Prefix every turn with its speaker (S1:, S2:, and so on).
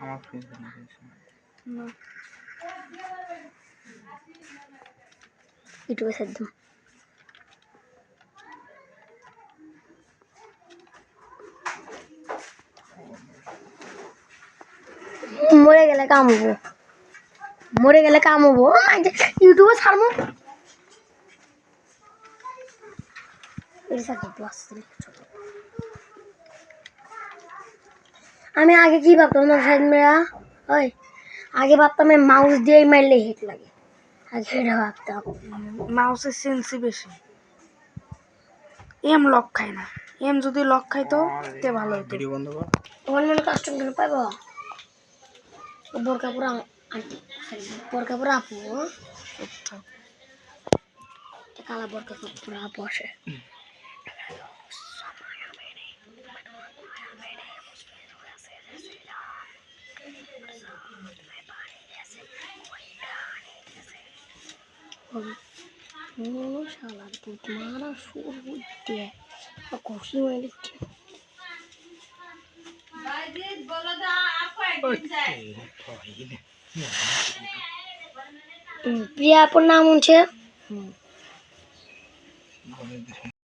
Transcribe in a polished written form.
S1: আমার ফ্রিজ না
S2: ইউটিউবে সার্চ দাও। মরে গেলে কামবো, মরে গেলে কামবো, ইউটিউবে ছাড়বো। আমি আগে কি ভাবতাম না সাইড মেরা, ওই আগে ভাবতাম মাউস দিয়ে মারলে হিট লাগে, আগে এটা ভাবতাম।
S3: মাউসের সেন্সি বেশি, এম লক খায় না, এম যদি লক খাইতো তে ভালো হতো।
S1: ভিডিও বন্ধ কর।
S2: তোমার মনে কাস্টম করে পাইবো বোরকা পুরা আন্টি, বোরকা পুরা আপু, কালা বোরকা পুরা আপু আসে। শালা মারা সুর বুঝতে খুশি হয়ে দিচ্ছে। প্রিয়া আপুর নাম হচ্ছে